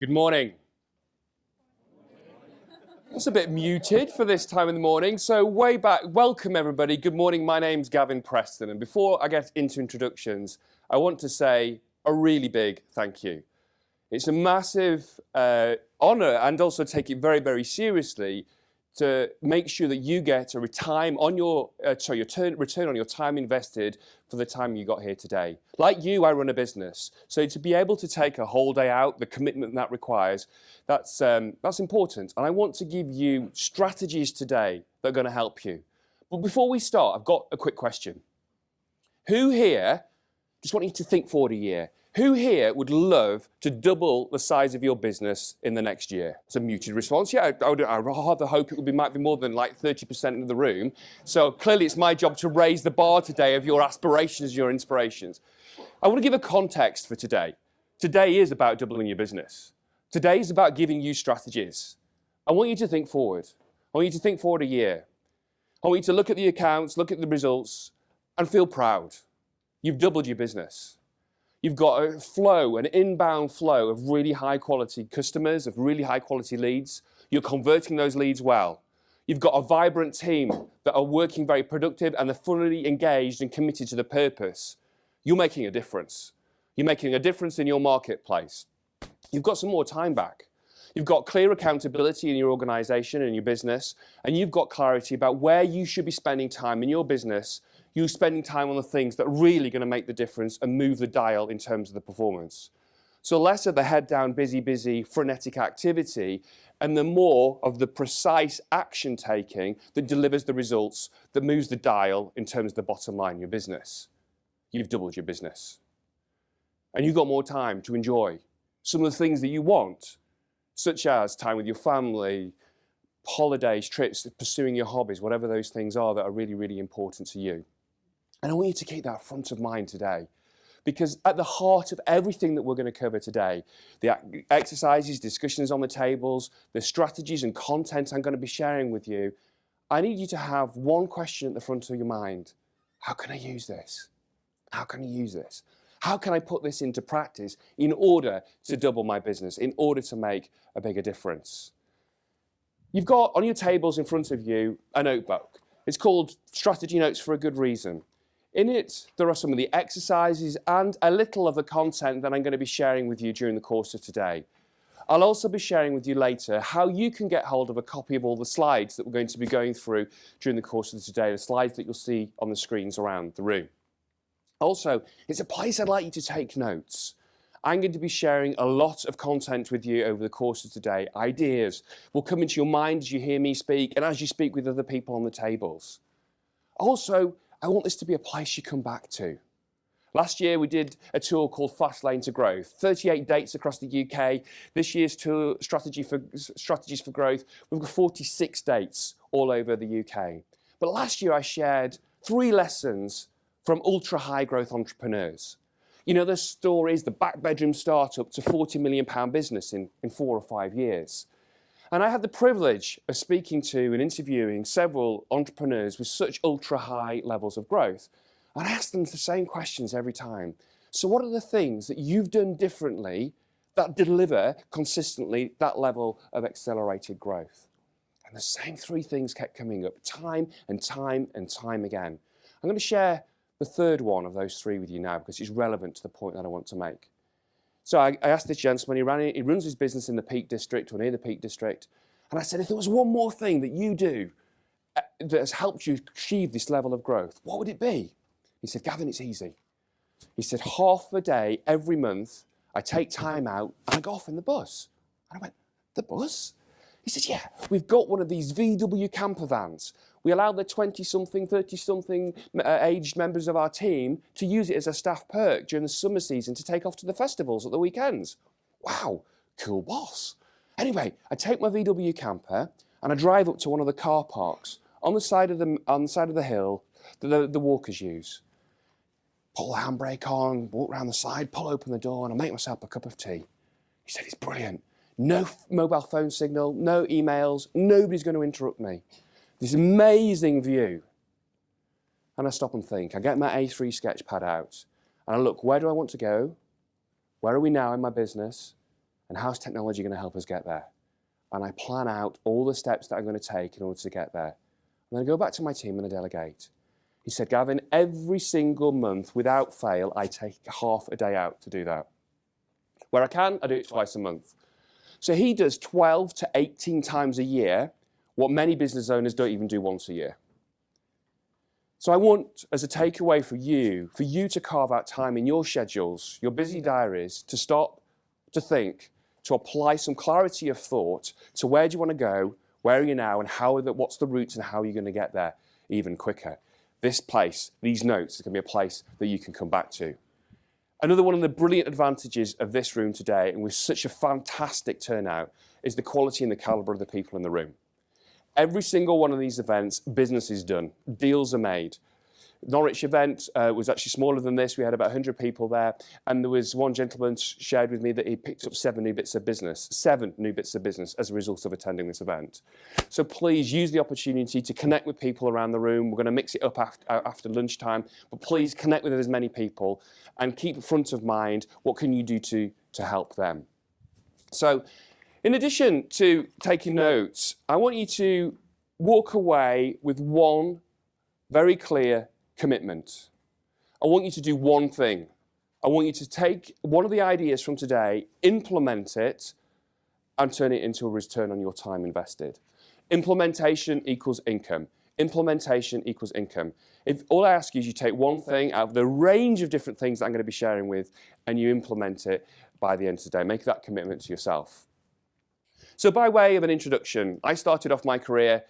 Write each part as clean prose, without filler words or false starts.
Good morning. It's a bit muted for this time in the morning, so way back. Welcome everybody. Good morning. My name's Gavin Preston, and before I get into introductions, I want to say a really big thank you. It's a massive honour, and also take it very, very seriously to make sure that you get a return on your time invested for the time you got here today. Like you, I run a business, so to be able to take a whole day out, the commitment that requires, that's important. And I want to give you strategies today that are going to help you. But before we start, I've got a quick question. Who here, just want you to think forward a year, who here would love to double the size of your business in the next year? It's a muted response. Yeah, I rather hope it might be more than like 30% of the room. So clearly it's my job to raise the bar today of your aspirations, your inspirations. I want to give a context for today. Today is about doubling your business. Today is about giving you strategies. I want you to think forward. I want you to think forward a year. I want you to look at the accounts, look at the results, and feel proud. You've doubled your business. You've got a flow, an inbound flow of really high quality customers, of really high quality leads. You're converting those leads well. You've got a vibrant team that are working very productive and they're fully engaged and committed to the purpose. You're making a difference. You're making a difference in your marketplace. You've got some more time back. You've got clear accountability in your organization and your business, and you've got clarity about where you should be spending time in your business. You're spending time on the things that are really going to make the difference and move the dial in terms of the performance. So less of the head down, busy, frenetic activity, and the more of the precise action taking that delivers the results, that moves the dial in terms of the bottom line in your business. You've doubled your business. And you've got more time to enjoy some of the things that you want, such as time with your family, holidays, trips, pursuing your hobbies, whatever those things are that are really, really important to you. And I want you to keep that front of mind today, because at the heart of everything that we're going to cover today, the exercises, discussions on the tables, the strategies and content I'm going to be sharing with you, I need you to have one question at the front of your mind. How can I use this? How can I use this? How can I put this into practice in order to double my business, in order to make a bigger difference? You've got on your tables in front of you a notebook. It's called Strategy Notes for a good reason. In it, there are some of the exercises and a little of the content that I'm going to be sharing with you during the course of today. I'll also be sharing with you later how you can get hold of a copy of all the slides that we're going to be going through during the course of today, the slides that you'll see on the screens around the room. Also, it's a place I'd like you to take notes. I'm going to be sharing a lot of content with you over the course of today. Ideas will come into your mind as you hear me speak and as you speak with other people on the tables. Also, I want this to be a place you come back to. Last year, we did a tour called Fast Lane to Growth, 38 dates across the UK. This year's tour, Strategies for Growth, we've got 46 dates all over the UK. But last year, I shared 3 lessons from ultra-high growth entrepreneurs. You know, the stories, the back bedroom startup to £40 million business in 4 or 5 years. And I had the privilege of speaking to and interviewing several entrepreneurs with such ultra-high levels of growth. And I asked them the same questions every time. So what are the things that you've done differently that deliver consistently that level of accelerated growth? And the same 3 things kept coming up time and time and time again. I'm going to share the third one of those 3 with you now because it's relevant to the point that I want to make. So I asked this gentleman, he runs his business in the Peak District or near the Peak District, and I said, if there was one more thing that you do that has helped you achieve this level of growth, what would it be? He said, Gavin, it's easy. He said, half a day every month, I take time out and I go off in the bus. And I went, the bus? He said, yeah, we've got one of these VW camper vans. We allow the 20-something, 30-something aged members of our team to use it as a staff perk during the summer season to take off to the festivals at the weekends. Wow, cool boss. Anyway, I take my VW camper and I drive up to one of the car parks on the side of the hill that the walkers use. Pull the handbrake on, walk around the side, pull open the door, and I make myself a cup of tea. He said, it's brilliant. No mobile phone signal, no emails, nobody's going to interrupt me. This amazing view. And I stop and think. I get my A3 sketch pad out and I look, where do I want to go? Where are we now in my business? And how's technology going to help us get there? And I plan out all the steps that I'm going to take in order to get there. And then I go back to my team and I delegate. He said, Gavin, every single month, without fail, I take half a day out to do that. Where I can, I do it twice a month. So he does 12 to 18 times a year what many business owners don't even do once a year. So I want, as a takeaway for you to carve out time in your schedules, your busy diaries, to stop, to think, to apply some clarity of thought to where do you want to go, where are you now, and what's the routes and how are you going to get there even quicker. This place, these notes, is going to be a place that you can come back to. Another one of the brilliant advantages of this room today, and with such a fantastic turnout, is the quality and the calibre of the people in the room. Every single one of these events, business is done, deals are made. Norwich event was actually smaller than this. We had about 100 people there. And there was one gentleman shared with me that he picked up 7 new bits of business as a result of attending this event. So please use the opportunity to connect with people around the room. We're going to mix it up after lunchtime, but please connect with as many people and keep front of mind what can you do to help them. So in addition to taking notes, I want you to walk away with one very clear commitment. I want you to do one thing. I want you to take one of the ideas from today, implement it, and turn it into a return on your time invested. Implementation equals income. Implementation equals income. If all I ask you is you take one thing out of the range of different things that I'm going to be sharing with, and you implement it by the end of the day. Make that commitment to yourself. So by way of an introduction, I started off my career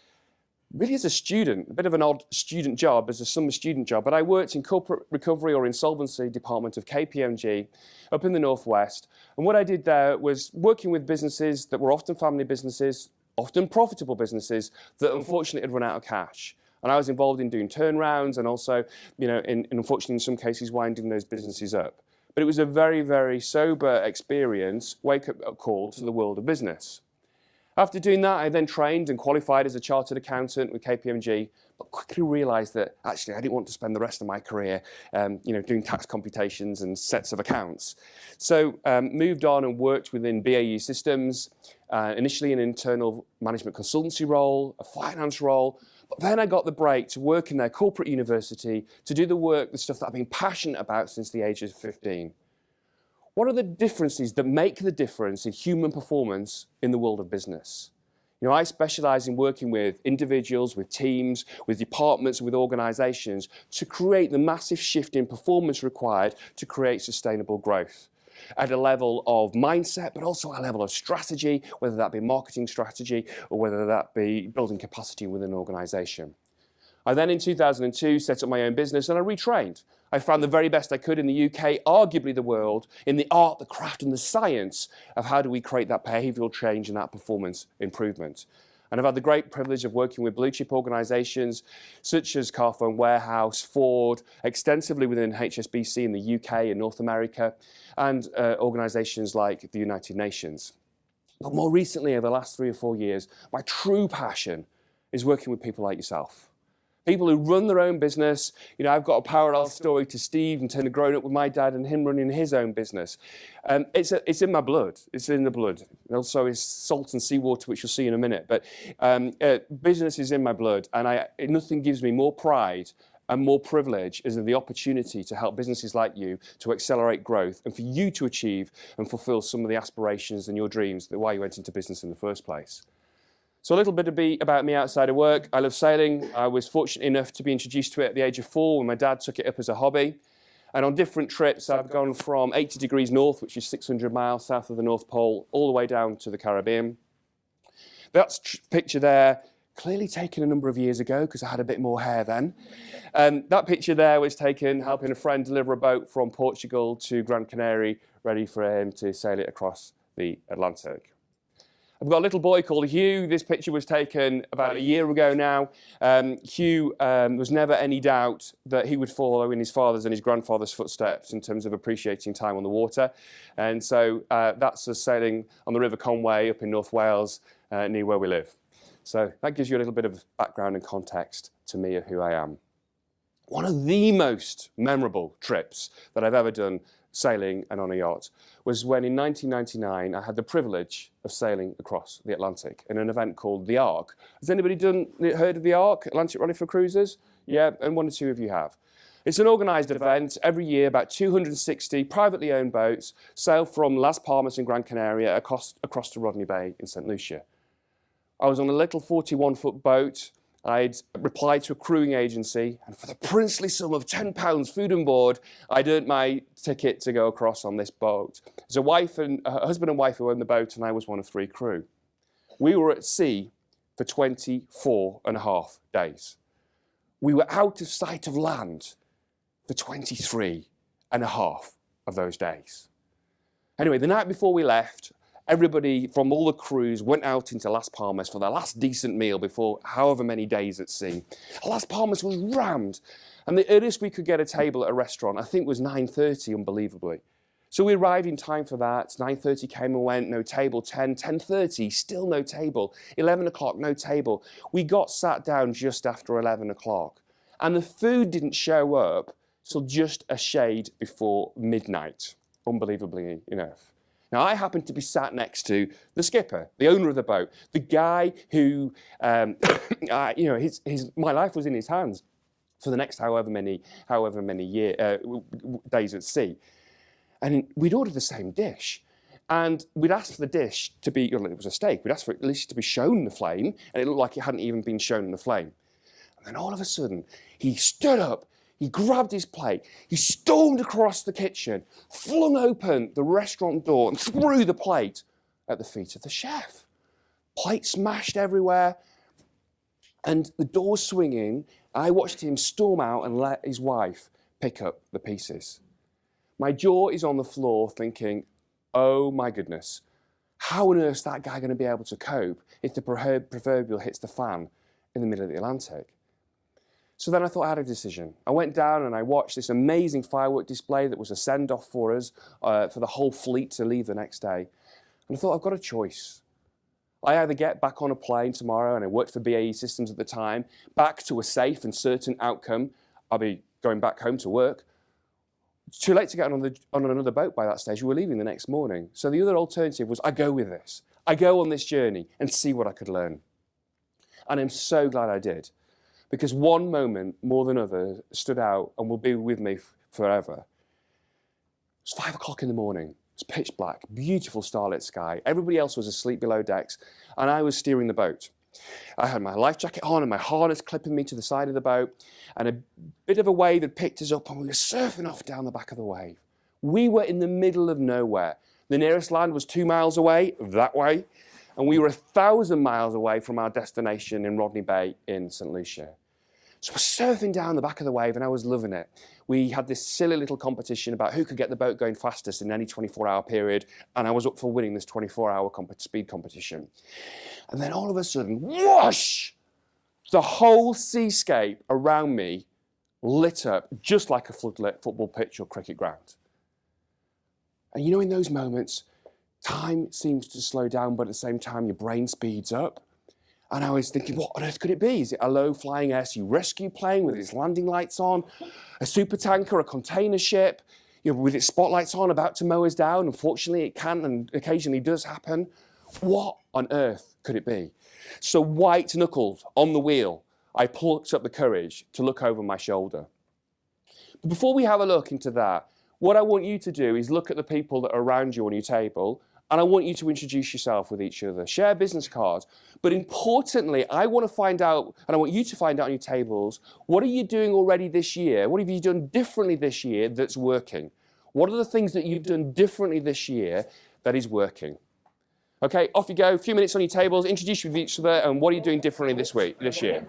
really as a student, a bit of an odd student job, as a summer student job, but I worked in corporate recovery or insolvency department of KPMG up in the Northwest. And what I did there was working with businesses that were often family businesses, often profitable businesses that unfortunately had run out of cash. And I was involved in doing turnarounds and also, unfortunately in some cases winding those businesses up. But it was a very, very sober experience, wake-up call to the world of business. After doing that, I then trained and qualified as a chartered accountant with KPMG, but quickly realised that actually I didn't want to spend the rest of my career, doing tax computations and sets of accounts. So moved on and worked within BAU systems, initially an internal management consultancy role, a finance role, but then I got the break to work in their corporate university to do the stuff that I've been passionate about since the age of 15. What are the differences that make the difference in human performance in the world of business? I specialise in working with individuals, with teams, with departments, with organisations to create the massive shift in performance required to create sustainable growth at a level of mindset, but also a level of strategy, whether that be marketing strategy or whether that be building capacity within an organisation. I then in 2002 set up my own business and I retrained. I found the very best I could in the UK, arguably the world, in the art, the craft and the science of how do we create that behavioural change and that performance improvement. And I've had the great privilege of working with blue chip organisations such as Carphone Warehouse, Ford, extensively within HSBC in the UK and North America, and organisations like the United Nations. But more recently, over the last 3 or 4 years, my true passion is working with people like yourself. People who run their own business. I've got a parallel story to Steve in terms of growing up with my dad and him running his own business. It's in my blood. It's in the blood. And also it's salt and seawater, which you'll see in a minute. But business is in my blood, and nothing gives me more pride and more privilege is the opportunity to help businesses like you to accelerate growth and for you to achieve and fulfill some of the aspirations and your dreams that why you went into business in the first place. So a little bit about me outside of work. I love sailing. I was fortunate enough to be introduced to it at the age of 4 when my dad took it up as a hobby. And on different trips, I've gone from 80 degrees north, which is 600 miles south of the North Pole, all the way down to the Caribbean. That picture there, clearly taken a number of years ago because I had a bit more hair then. That picture there was taken helping a friend deliver a boat from Portugal to Gran Canaria, ready for him to sail it across the Atlantic. I've got a little boy called Hugh. This picture was taken about a year ago now. Hugh was never any doubt that he would follow in his father's and his grandfather's footsteps in terms of appreciating time on the water. And so that's us sailing on the River Conway up in North Wales, near where we live. So that gives you a little bit of background and context to me of who I am. One of the most memorable trips that I've ever done sailing and on a yacht was when in 1999 I had the privilege of sailing across the Atlantic in an event called the Ark. Has anybody heard of the Ark, Atlantic Rally for Cruisers? Yeah, and one or two of you have. It's an organised event. Every year, about 260 privately owned boats sail from Las Palmas in Gran Canaria across to Rodney Bay in St. Lucia. I was on a little 41-foot boat. I'd replied to a crewing agency, and for the princely sum of £10 food and board, I'd earned my ticket to go across on this boat. There's a husband and wife who owned the boat, and I was one of 3 crew. We were at sea for 24 and a half days. We were out of sight of land for 23 and a half of those days. Anyway, the night before we left, everybody from all the crews went out into Las Palmas for their last decent meal before however many days at sea. Las Palmas was rammed, and the earliest we could get a table at a restaurant, I think, was 9:30, unbelievably. So we arrived in time for that. 9:30 came and went, no table. 10:30, still no table. 11 o'clock, no table. We got sat down just after 11 o'clock, and the food didn't show up till just a shade before midnight, unbelievably enough. Now, I happened to be sat next to the skipper, the owner of the boat, the guy who, my life was in his hands for the next however many days at sea. And we'd ordered the same dish. And we'd asked for the dish to be, it was a steak, we'd asked for it at least to be shown in the flame, and it looked like it hadn't even been shown in the flame. And then all of a sudden, he stood up, he grabbed his plate, he stormed across the kitchen, flung open the restaurant door and threw the plate at the feet of the chef. Plate smashed everywhere, and the door swinging, I watched him storm out and let his wife pick up the pieces. My jaw is on the floor thinking, oh my goodness, how on earth is that guy going to be able to cope if the proverbial hits the fan in the middle of the Atlantic? So then I thought I had a decision. I went down and I watched this amazing firework display that was a send-off for us, for the whole fleet to leave the next day. And I thought, I've got a choice. I either get back on a plane tomorrow, and I worked for BAE Systems at the time, back to a safe and certain outcome. I'll be going back home to work. It's too late to get on another boat by that stage. We were leaving the next morning. So the other alternative was I go with this. I go on this journey and see what I could learn. And I'm so glad I did, because one moment more than others stood out and will be with me forever. It's 5 o'clock in the morning. It's pitch black, beautiful starlit sky. Everybody else was asleep below decks, and I was steering the boat. I had my life jacket on and my harness clipping me to the side of the boat, and a bit of a wave had picked us up, and we were surfing off down the back of the wave. We were in the middle of nowhere. The nearest land was 2 miles away, that way, and we were 1,000 miles away from our destination in Rodney Bay in St. Lucia. So we're surfing down the back of the wave, and I was loving it. We had this silly little competition about who could get the boat going fastest in any 24-hour period, and I was up for winning this 24-hour speed competition. And then all of a sudden, whoosh! The whole seascape around me lit up just like a floodlit football pitch or cricket ground. And you know, in those moments, time seems to slow down, but at the same time, your brain speeds up. And I was thinking, what on earth could it be? Is it a low-flying air sea rescue plane with its landing lights on? A supertanker, a container ship, with its spotlights on, about to mow us down? Unfortunately, it can and occasionally does happen. What on earth could it be? So white-knuckled on the wheel, I plucked up the courage to look over my shoulder. But before we have a look into that, what I want you to do is look at the people that are around you on your table, and I want you to introduce yourself with each other. Share business cards. But importantly, I want to find out, and I want you to find out on your tables, what are you doing already this year? What have you done differently this year that's working? What are the things that you've done differently this year that is working? Okay, off you go. A few minutes on your tables. Introduce you with each other, and what are you doing differently this year?